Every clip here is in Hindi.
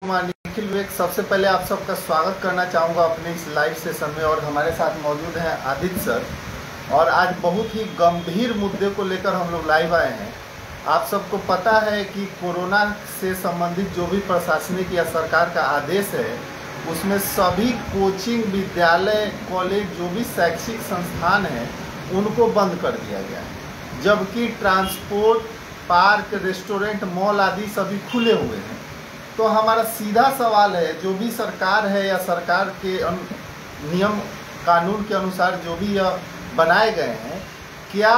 कुमार निखिल विवेक, सबसे पहले आप सबका स्वागत करना चाहूँगा अपने इस लाइव सेशन में। और हमारे साथ मौजूद हैं आदित्य सर। और आज बहुत ही गंभीर मुद्दे को लेकर हम लोग लाइव आए हैं। आप सबको पता है कि कोरोना से संबंधित जो भी प्रशासनिक या सरकार का आदेश है उसमें सभी कोचिंग, विद्यालय, कॉलेज, जो भी शैक्षिक संस्थान हैं उनको बंद कर दिया गया है, जबकि ट्रांसपोर्ट, पार्क, रेस्टोरेंट, मॉल आदि सभी खुले हुए हैं। तो हमारा सीधा सवाल है, जो भी सरकार है या सरकार के नियम कानून के अनुसार जो भी यह बनाए गए हैं, क्या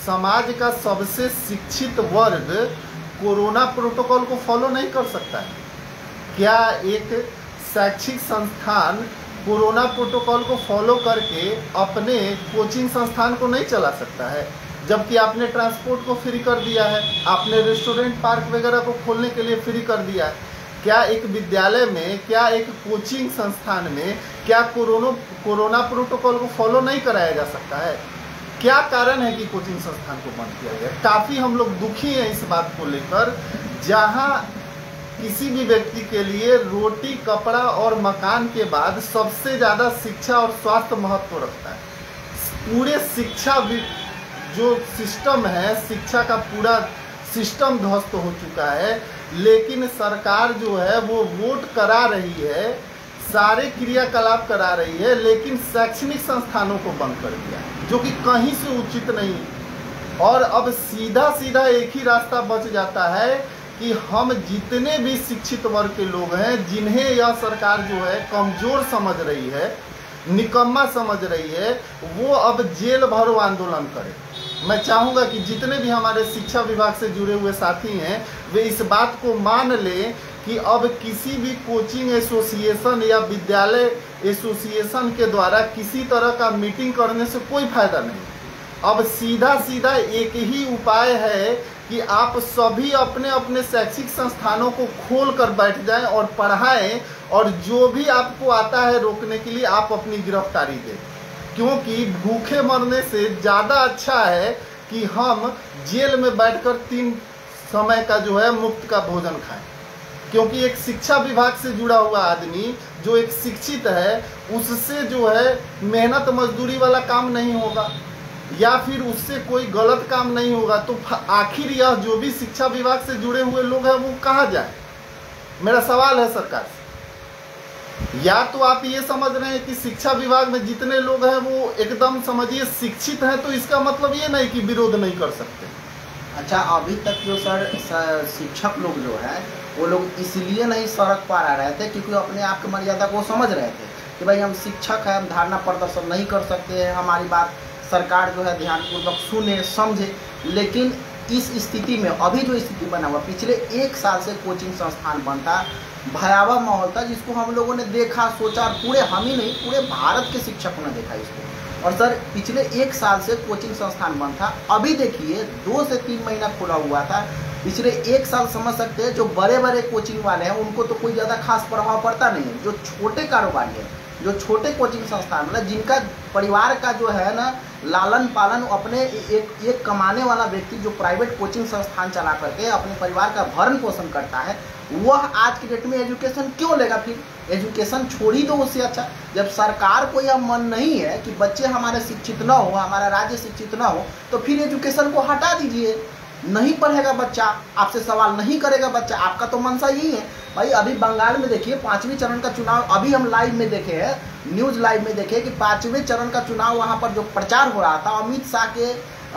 समाज का सबसे शिक्षित वर्ग कोरोना प्रोटोकॉल को फॉलो नहीं कर सकता है? क्या एक शैक्षिक संस्थान कोरोना प्रोटोकॉल को फॉलो करके अपने कोचिंग संस्थान को नहीं चला सकता है? जबकि आपने ट्रांसपोर्ट को फ्री कर दिया है, आपने रेस्टोरेंट, पार्क वगैरह को खोलने के लिए फ्री कर दिया है। क्या एक विद्यालय में, क्या एक कोचिंग संस्थान में क्या कोरोना प्रोटोकॉल को फॉलो नहीं कराया जा सकता है? क्या कारण है कि कोचिंग संस्थान को बंद किया गया? काफ़ी हम लोग दुखी हैं इस बात को लेकर। जहां किसी भी व्यक्ति के लिए रोटी, कपड़ा और मकान के बाद सबसे ज़्यादा शिक्षा और स्वास्थ्य महत्व रखता है। पूरे शिक्षा जो सिस्टम है, शिक्षा का पूरा सिस्टम ध्वस्त हो चुका है, लेकिन सरकार जो है वो वोट करा रही है, सारे क्रियाकलाप करा रही है, लेकिन शैक्षणिक संस्थानों को बंद कर दिया, जो कि कहीं से उचित नहीं। और अब सीधा सीधा एक ही रास्ता बच जाता है कि हम जितने भी शिक्षित वर्ग के लोग हैं, जिन्हें यह सरकार जो है कमज़ोर समझ रही है, निकम्मा समझ रही है, वो अब जेल भरो आंदोलन करें। मैं चाहूँगा कि जितने भी हमारे शिक्षा विभाग से जुड़े हुए साथी हैं वे इस बात को मान लें कि अब किसी भी कोचिंग एसोसिएशन या विद्यालय एसोसिएशन के द्वारा किसी तरह का मीटिंग करने से कोई फायदा नहीं। अब सीधा सीधा एक ही उपाय है कि आप सभी अपने अपने शैक्षिक संस्थानों को खोल कर बैठ जाएं और पढ़ाएं, और जो भी आपको आता है रोकने के लिए आप अपनी गिरफ्तारी दें, क्योंकि भूखे मरने से ज़्यादा अच्छा है कि हम जेल में बैठकर 3 समय का जो है मुफ्त का भोजन खाएं। क्योंकि एक शिक्षा विभाग से जुड़ा हुआ आदमी जो एक शिक्षित है, उससे जो है मेहनत मजदूरी वाला काम नहीं होगा या फिर उससे कोई गलत काम नहीं होगा, तो आखिर यह जो भी शिक्षा विभाग से जुड़े हुए लोग हैं वो कहाँ जाए? मेरा सवाल है सरकार से। या तो आप ये समझ रहे हैं कि शिक्षा विभाग में जितने लोग हैं वो एकदम समझिए शिक्षित हैं, तो इसका मतलब ये नहीं कि विरोध नहीं कर सकते। अच्छा, अभी तक जो सर शिक्षक लोग जो है वो लोग इसलिए नहीं सड़क पर आ रहे थे क्योंकि अपने आप की मर्यादा को समझ रहे थे कि भाई हम शिक्षक हैं, हम धारणा प्रदर्शन नहीं कर सकते हैं, हमारी बात सरकार जो है ध्यानपूर्वक सुने, समझे। लेकिन इस स्थिति में अभी जो स्थिति बना हुआ, पिछले 1 साल से कोचिंग संस्थान बंद था, भयावह माहौल था जिसको हम लोगों ने देखा, सोचा, और पूरे हम ही नहीं पूरे भारत के शिक्षकों ने देखा इसको। और सर पिछले 1 साल से कोचिंग संस्थान बंद था, अभी देखिए 2 से 3 महीना खुला हुआ था। पिछले 1 साल समझ सकते हैं जो बड़े बड़े कोचिंग वाले हैं उनको तो कोई ज़्यादा खास प्रभाव पड़ता नहीं है। जो छोटे कारोबारी हैं, जो छोटे कोचिंग संस्थान मतलब जिनका परिवार का जो है ना लालन पालन, अपने एक कमाने वाला व्यक्ति जो प्राइवेट कोचिंग संस्थान चला करके अपने परिवार का भरण पोषण करता है, वह आज की डेट में एजुकेशन क्यों लेगा? फिर एजुकेशन छोड़ ही दो उससे अच्छा। जब सरकार को यह मन नहीं है कि बच्चे हमारे शिक्षित ना हो, हमारा राज्य शिक्षित ना हो, तो फिर एजुकेशन को हटा दीजिए। नहीं पढ़ेगा बच्चा, आपसे सवाल नहीं करेगा बच्चा, आपका तो मनसा यही है। भाई अभी बंगाल में देखिए 5वें चरण का चुनाव, अभी हम लाइव में देखे हैं, न्यूज़ लाइव में देखे कि 5वें चरण का चुनाव वहाँ पर जो प्रचार हो रहा था,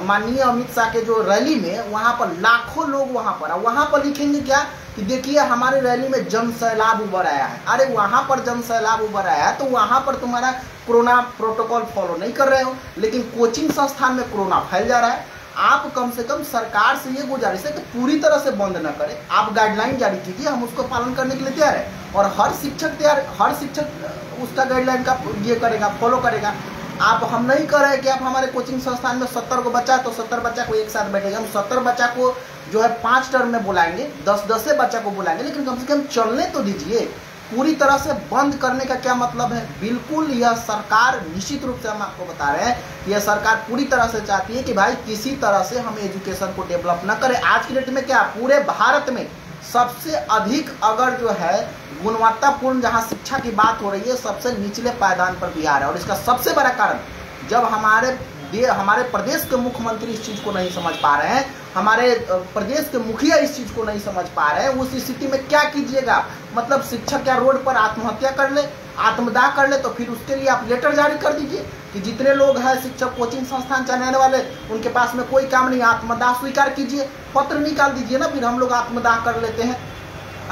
माननीय अमित शाह के जो रैली में, वहाँ पर लाखों लोग वहाँ पर लिखेंगे क्या कि देखिए हमारे रैली में जन सैलाब उभर आया है। अरे वहाँ पर जन सैलाब उभर आया है तो वहाँ पर तुम्हारा कोरोना प्रोटोकॉल फॉलो नहीं कर रहे हो, लेकिन कोचिंग संस्थान में कोरोना फैल जा रहा है। आप कम से कम सरकार से ये गुजारिश है कि पूरी तरह से बंद न करें, आप गाइडलाइन जारी कीजिए, हम उसको पालन करने के लिए तैयार है। और हर शिक्षक उसका गाइडलाइन का ये करेगा, फॉलो करेगा। आप हम नहीं कर रहे कि आप हमारे कोचिंग संस्थान में 70 को बच्चा तो 70 बच्चा को एक साथ बैठेगा, हम 70 बच्चा को जो है 5 टर्म में बुलाएंगे, 10 बच्चा को बुलाएंगे, लेकिन कम से कम चलने तो दीजिए। पूरी तरह से बंद करने का क्या मतलब है? बिल्कुल यह सरकार, निश्चित रूप से हम आपको बता रहे हैं कि यह सरकार पूरी तरह से चाहती है कि भाई किसी तरह से हम एजुकेशन को डेवलप न करें। आज की डेट में क्या पूरे भारत में सबसे अधिक अगर जो है गुणवत्तापूर्ण जहाँ शिक्षा की बात हो रही है, सबसे निचले पायदान पर बिहार है। और इसका सबसे बड़ा कारण, जब हमारे प्रदेश के मुख्यमंत्री इस चीज़ को नहीं समझ पा रहे हैं, हमारे प्रदेश के मुखिया इस चीज़ को नहीं समझ पा रहे हैं, उस स्थिति में क्या कीजिएगा? मतलब शिक्षक क्या रोड पर आत्महत्या कर ले, आत्मदाह कर ले, तो फिर उसके लिए आप लेटर जारी कर दीजिए कि जितने लोग हैं शिक्षक कोचिंग संस्थान चलाने वाले, उनके पास में कोई काम नहीं, आत्मदाह स्वीकार कीजिए, पत्र निकाल दीजिए ना, फिर हम लोग आत्मदाह कर लेते हैं।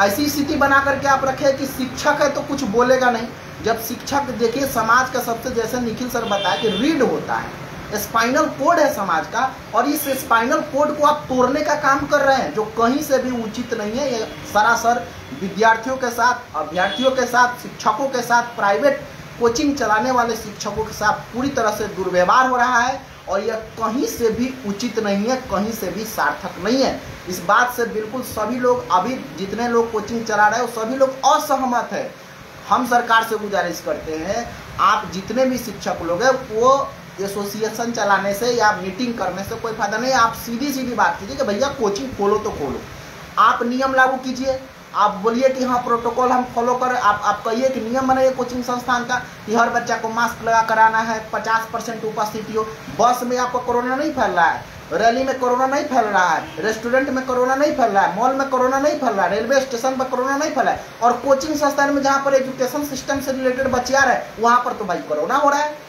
ऐसी स्थिति बना करके आप रखें कि शिक्षक है तो कुछ बोलेगा नहीं। जब शिक्षक, देखिए समाज का सबसे, जैसे निखिल सर बताया कि रीढ़ होता है, स्पाइनल कोड है समाज का, और इस स्पाइनल कोड को आप तोड़ने का काम कर रहे हैं, जो कहीं से भी उचित नहीं है। ये सरासर विद्यार्थियों के साथ, अभ्यर्थियों के साथ, शिक्षकों के साथ, प्राइवेट कोचिंग चलाने वाले शिक्षकों के साथ पूरी तरह से दुर्व्यवहार हो रहा है, और यह कहीं से भी उचित नहीं है, कहीं से भी सार्थक नहीं है। इस बात से बिल्कुल सभी लोग, अभी जितने लोग कोचिंग चला रहे हैं वो सभी लोग असहमत है। हम सरकार से गुजारिश करते हैं, आप जितने भी शिक्षक लोग हैं, वो एसोसिएशन चलाने से या मीटिंग करने से कोई फायदा नहीं है। आप सीधी सीधी बात कीजिए कि भैया कोचिंग खोलो तो खोलो, आप नियम लागू कीजिए, आप बोलिए कि हाँ प्रोटोकॉल हम फॉलो करें। आप कहिए कि नियम बनाइए कोचिंग संस्थान का कि हर बच्चा को मास्क लगा कराना है, 50% उपस्थिति हो। बस में आपको कोरोना नहीं फैल रहा है, रैली में कोरोना नहीं फैल रहा है, रेस्टोरेंट में कोरोना नहीं फैल रहा है, मॉल में कोरोना नहीं फैल रहा है, रेलवे स्टेशन पर कोरोना नहीं फैला है, और कोचिंग संस्थान में जहाँ पर एजुकेशन सिस्टम से रिलेटेड बच्चे आ रहे हैं वहाँ पर तो भाई कोरोना हो रहा है।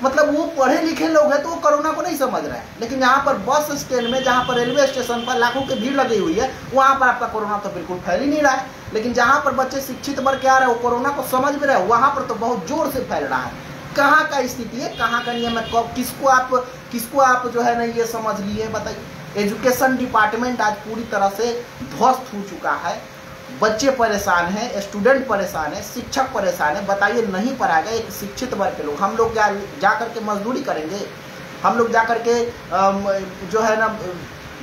मतलब वो पढ़े लिखे लोग हैं तो वो कोरोना को नहीं समझ रहे हैं, लेकिन यहाँ पर बस स्टैंड में, जहाँ पर रेलवे स्टेशन पर लाखों की भीड़ लगी हुई है, वहाँ पर आपका कोरोना तो बिल्कुल फैल ही नहीं रहा है। लेकिन जहाँ पर बच्चे शिक्षित वर्ग के आ रहे हैं वो कोरोना को समझ भी रहे हैं, वहाँ पर तो बहुत जोर से फैल रहा है। कहाँ का स्थिति है, कहाँ का नियम है, किसको आप जो है ना ये समझ लिए, बताइए। एजुकेशन डिपार्टमेंट आज पूरी तरह से ध्वस्त हो चुका है। बच्चे परेशान हैं, स्टूडेंट परेशान है, शिक्षक परेशान है। बताइए नहीं पढ़ाएगा एक शिक्षित वर्ग के लोग, हम लोग जा करके मजदूरी करेंगे, हम लोग जा करके जो है ना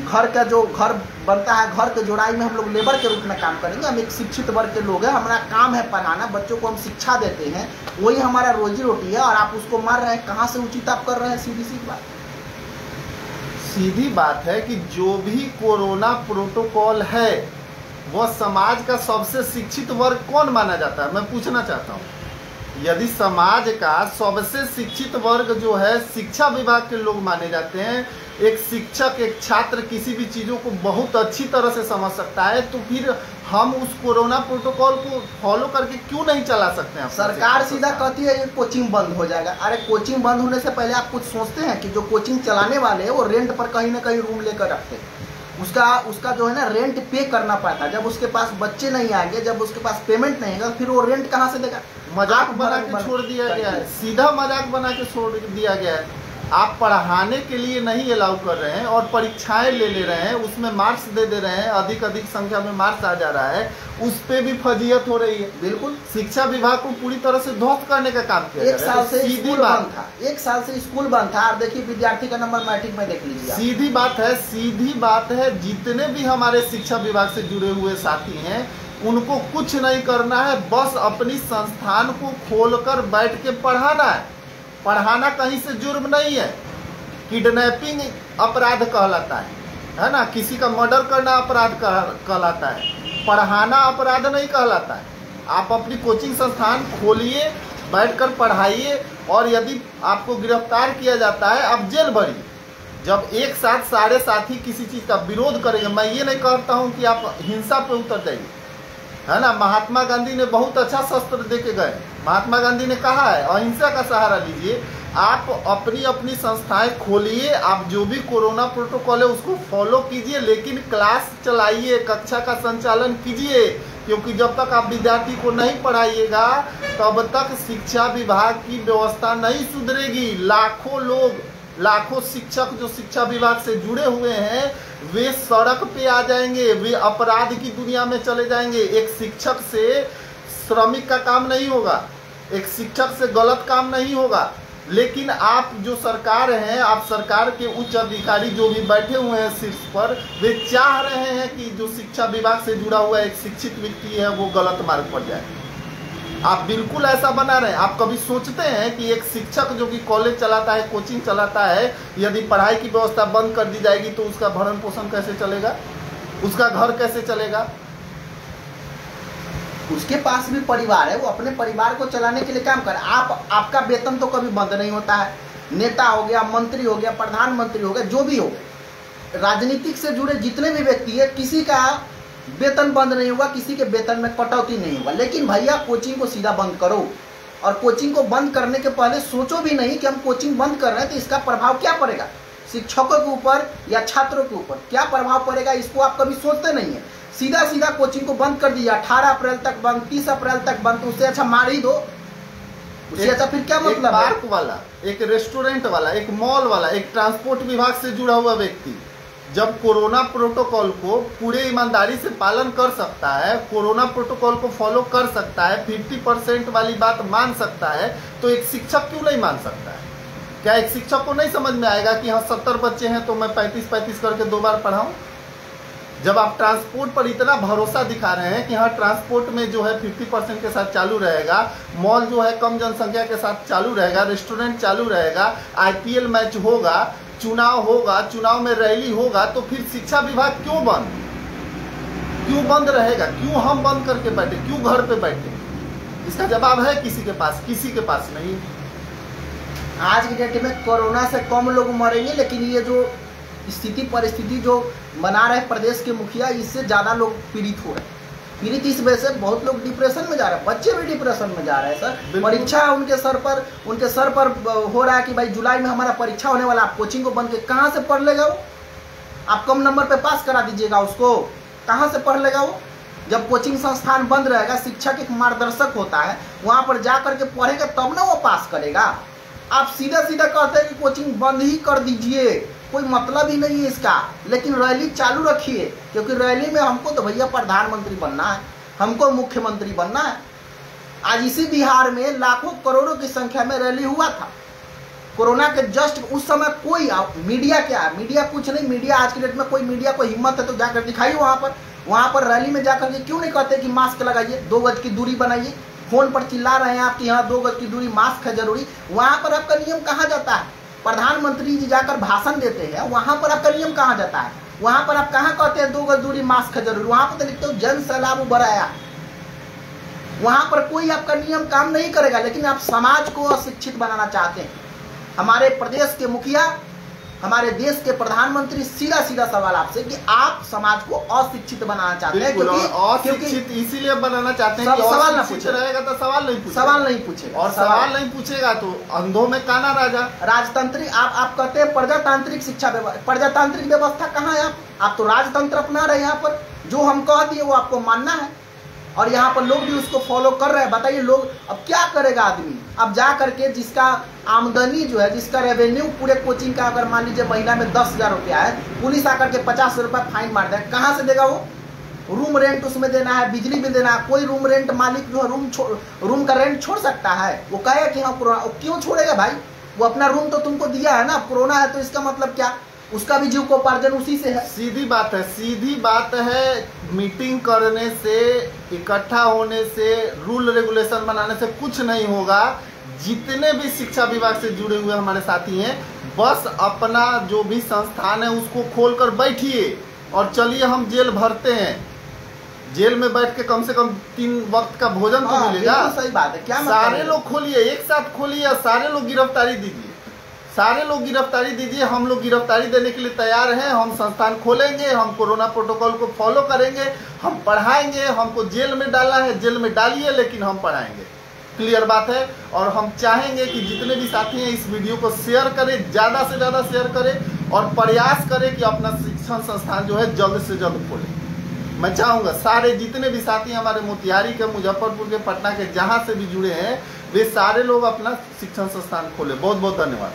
घर का जो घर बनता है, घर के जोड़ाई में हम लोग लेबर के रूप में काम करेंगे। हम एक शिक्षित वर्ग के लोग हैं, हमारा काम है पढ़ाना, बच्चों को हम शिक्षा देते हैं, वही हमारा रोजी रोटी है, और आप उसको मार रहे हैं। कहाँ से उचित आप कर रहे हैं? सीधी सी बात, सीधी बात है कि जो भी कोरोना प्रोटोकॉल है वह समाज का सबसे शिक्षित वर्ग कौन माना जाता है? मैं पूछना चाहता हूँ। यदि समाज का सबसे शिक्षित वर्ग जो है शिक्षा विभाग के लोग माने जाते हैं, एक शिक्षक, एक छात्र किसी भी चीज़ों को बहुत अच्छी तरह से समझ सकता है, तो फिर हम उस कोरोना प्रोटोकॉल को फॉलो करके क्यों नहीं चला सकते हैं? सरकार सीधा कहती है ये कोचिंग बंद हो जाएगा। अरे कोचिंग बंद होने से पहले आप कुछ सोचते हैं कि जो कोचिंग चलाने वाले हैं वो रेंट पर कहीं ना कहीं रूम लेकर रखते हैं, उसका जो है ना रेंट पे करना पड़ता है। जब उसके पास बच्चे नहीं आएंगे, जब उसके पास पेमेंट नहीं आएगा, फिर वो रेंट कहाँ से देगा? मजाक बना के छोड़ दिया गया है, सीधा मजाक बना के छोड़ दिया गया है। आप पढ़ाने के लिए नहीं अलाउ कर रहे हैं और परीक्षाएं ले रहे हैं, उसमें मार्क्स दे रहे हैं, अधिक संख्या में मार्क्स आ जा रहा है, उस पे भी फजीयत हो रही है। बिल्कुल, शिक्षा विभाग को पूरी तरह से ध्वस्त करने का काम किया। एक साल से स्कूल बंद था, एक साल से स्कूल बंद था, और देखिए विद्यार्थी का नंबर मैट्रिक में देख लीजिए। सीधी बात है, जितने भी हमारे शिक्षा विभाग से जुड़े हुए साथी हैं उनको कुछ नहीं करना है, बस अपनी संस्थान को खोलकर बैठ के पढ़ाना है। पढ़ाना कहीं से जुर्म नहीं है। किडनैपिंग अपराध कहलाता है ना, किसी का मर्डर करना अपराध कहलाता है, पढ़ाना अपराध नहीं कहलाता है। आप अपनी कोचिंग संस्थान खोलिए, बैठकर पढ़ाइए, और यदि आपको गिरफ्तार किया जाता है आप जेल भरिए। जब एक साथ सारे साथी किसी चीज़ का विरोध करेंगे, मैं ये नहीं कहता हूँ कि आप हिंसा पे उतर जाइए, है ना। महात्मा गांधी ने बहुत अच्छा शस्त्र दे के गए। महात्मा गांधी ने कहा है अहिंसा का सहारा लीजिए। आप अपनी अपनी संस्थाएं खोलिए, आप जो भी कोरोना प्रोटोकॉल है उसको फॉलो कीजिए, लेकिन क्लास चलाइए, कक्षा का संचालन कीजिए, क्योंकि जब तक आप विद्यार्थी को नहीं पढ़ाइएगा तब तक शिक्षा विभाग की व्यवस्था नहीं सुधरेगी। लाखों लोग, लाखों शिक्षक जो शिक्षा विभाग से जुड़े हुए हैं वे सड़क पे आ जाएंगे, वे अपराध की दुनिया में चले जाएंगे। एक शिक्षक से श्रमिक का काम नहीं होगा, एक शिक्षक से गलत काम नहीं होगा। लेकिन आप जो सरकार हैं, आप सरकार के उच्च अधिकारी जो भी बैठे हुए हैं शीर्ष पर, वे चाह रहे हैं कि जो शिक्षा विभाग से जुड़ा हुआ एक शिक्षित व्यक्ति है वो गलत मार्ग पर जाए। आप बिल्कुल ऐसा बना रहे हैं। आप कभी सोचते हैं कि एक शिक्षक जो कि कॉलेज चलाता है, कोचिंग चलाता है, यदि पढ़ाई की व्यवस्था बंद कर दी जाएगी तो उसका भरण पोषण कैसे चलेगा? उसका घर कैसे चलेगा? उसके पास भी परिवार है, वो अपने परिवार को चलाने के लिए काम करे। आपका वेतन तो कभी बंद नहीं होता है। नेता हो गया, मंत्री हो गया, प्रधानमंत्री हो गया, जो भी हो, राजनीतिक से जुड़े जितने भी व्यक्ति है, किसी का वेतन बंद नहीं होगा, किसी के वेतन में कटौती नहीं होगा। लेकिन भैया कोचिंग को सीधा बंद करो, और कोचिंग को बंद करने के पहले सोचो भी नहीं कि हम कोचिंग बंद कर रहे हैं तो इसका प्रभाव क्या पड़ेगा शिक्षकों के ऊपर या छात्रों के ऊपर, क्या प्रभाव पड़ेगा, इसको आप कभी सोचते नहीं है। सीधा सीधा कोचिंग को बंद कर दिया, 18 अप्रैल तक बंद, 30 अप्रैल तक बंद, तो उससे अच्छा मार ही दो, उससे अच्छा फिर क्या मतलब है? एक पार्क वाला, एक रेस्टोरेंट वाला, एक मॉल वाला, एक ट्रांसपोर्ट विभाग से जुड़ा हुआ व्यक्ति जब कोरोना प्रोटोकॉल को पूरे ईमानदारी से पालन कर सकता है, कोरोना प्रोटोकॉल को फॉलो कर सकता है, 50% वाली बात मान सकता है, तो एक शिक्षक क्यों नहीं मान सकता है? क्या एक शिक्षक को नहीं समझ में आएगा कि हाँ 70 बच्चे हैं तो मैं 35-35 करके 2 बार पढ़ाऊं? जब आप ट्रांसपोर्ट पर इतना भरोसा दिखा रहे हैं कि हाँ ट्रांसपोर्ट में जो है 50% के साथ चालू रहेगा, मॉल जो है कम जनसंख्या के साथ चालू रहेगा, रेस्टोरेंट चालू रहेगा, IPL मैच होगा, चुनाव होगा, चुनाव में रैली होगा, तो फिर शिक्षा विभाग क्यों बंद रहेगा? क्यों हम बंद करके बैठे, क्यों घर पे बैठे? इसका जवाब है किसी के पास नहीं। आज की डेट में कोरोना से कम लोग मरेंगे, लेकिन ये जो परिस्थिति जो बना रहे प्रदेश के मुखिया, इससे ज्यादा लोग पीड़ित हो रहे हैं। पीड़ित इस वजह से बहुत लोग डिप्रेशन में जा रहे हैं, बच्चे भी डिप्रेशन में जा रहे हैं सर। परीक्षा उनके सर पर हो रहा है कि भाई जुलाई में हमारा परीक्षा होने वाला, आप कोचिंग को बंद के कहाँ से पढ़ लेगा वो? आप कम नंबर पे पास करा दीजिएगा उसको, कहाँ से पढ़ लेगा वो? जब कोचिंग संस्थान बंद रहेगा, शिक्षक एक मार्गदर्शक होता है, वहां पर जा करके पढ़ेगा तब ना वो पास करेगा। आप सीधा सीधा कहते हैं कि कोचिंग बंद ही कर दीजिए, कोई मतलब ही नहीं है इसका। लेकिन रैली चालू रखिए, क्योंकि रैली में हमको तो भैया प्रधानमंत्री बनना है, हमको मुख्यमंत्री बनना है। आज इसी बिहार में लाखों करोड़ों की संख्या में रैली हुआ था कोरोना के जस्ट उस समय। कोई मीडिया क्या है, मीडिया कुछ नहीं। मीडिया आज की डेट में कोई मीडिया को हिम्मत है तो जाकर दिखाइए वहां पर रैली में जाकर के क्यों नहीं कहते कि मास्क लगाइए, 2 गज की दूरी बनाइए। फोन पर चिल्ला रहे हैं आप कि यहाँ 2 गज की दूरी, मास्क है जरूरी। वहां पर आपका नियम कहाँ जाता है? प्रधानमंत्री जी जाकर भाषण देते हैं, वहां पर आपका नियम कहाँ जाता है? वहां पर आप कहाँ कहते हैं 2 गज दूरी, मास्क है जरूरी? वहां पर तो लिखते हो जन सैलाब उभराया। वहां पर कोई आपका नियम काम नहीं करेगा। लेकिन आप समाज को अशिक्षित बनाना चाहते हैं। हमारे प्रदेश के मुखिया, हमारे देश के प्रधानमंत्री, सीधा सीधा सवाल आपसे कि आप समाज को अशिक्षित बनाना चाहते हैं, क्योंकि इसीलिए बनाना चाहते हैं कि सवाल ना पूछे रहेगा तो सवाल नहीं पूछेगा, और सवाल नहीं पूछेगा तो अंधों में काना राजा। राजतंत्रिक आप कहते हैं प्रजातांत्रिक शिक्षा व्यवस्था, प्रजातांत्रिक व्यवस्था कहाँ है? आप तो राजतंत्र अपना रहे हैं। यहाँ पर जो हम कह दिए वो आपको मानना है, और यहाँ पर लोग भी उसको फॉलो कर रहे हैं। बताइए लोग अब क्या करेगा आदमी? अब जा करके जिसका आमदनी जो है, जिसका रेवेन्यू पूरे कोचिंग का अगर मान लीजिए महीना में 10,000 रुपया है, पुलिस आकर के 50 रुपया फाइन मार दे, कहाँ से देगा वो? रूम रेंट उसमें देना है, बिजली बिल देना है। कोई रूम रेंट मालिक जो है रूम का रेंट छोड़ सकता है? वो कहेगा कि हाँ कोरोना, क्यों छोड़ेगा भाई? वो अपना रूम तो तुमको दिया है ना, कोरोना है तो इसका मतलब क्या? उसका भी जीविकोपार्जन उसी से है। सीधी बात है। मीटिंग करने से, इकट्ठा होने से, रूल रेगुलेशन बनाने से कुछ नहीं होगा। जितने भी शिक्षा विभाग से जुड़े हुए हमारे साथी हैं, बस अपना जो भी संस्थान है उसको खोलकर बैठिए और चलिए हम जेल भरते हैं। जेल में बैठ के कम से कम 3 वक्त का भोजन तो मिलेगा। सही बात है। क्या सारे लोग खोलिए, एक साथ खोलिए, सारे लोग गिरफ्तारी दीजिए, हम लोग गिरफ्तारी देने के लिए तैयार हैं। हम संस्थान खोलेंगे, हम कोरोना प्रोटोकॉल को फॉलो करेंगे, हम पढ़ाएंगे। हमको जेल में डालना है, जेल में डालिए, लेकिन हम पढ़ाएंगे। क्लियर बात है। और हम चाहेंगे कि जितने भी साथी हैं इस वीडियो को शेयर करें, ज़्यादा से ज़्यादा शेयर करें, और प्रयास करें कि अपना शिक्षण संस्थान जो है जल्द से जल्द खोलें। मैं चाहूँगा सारे जितने भी साथी हमारे मोतिहारी के, मुजफ्फरपुर के, पटना के, जहाँ से भी जुड़े हैं, वे सारे लोग अपना शिक्षण संस्थान खोलें। बहुत बहुत धन्यवाद।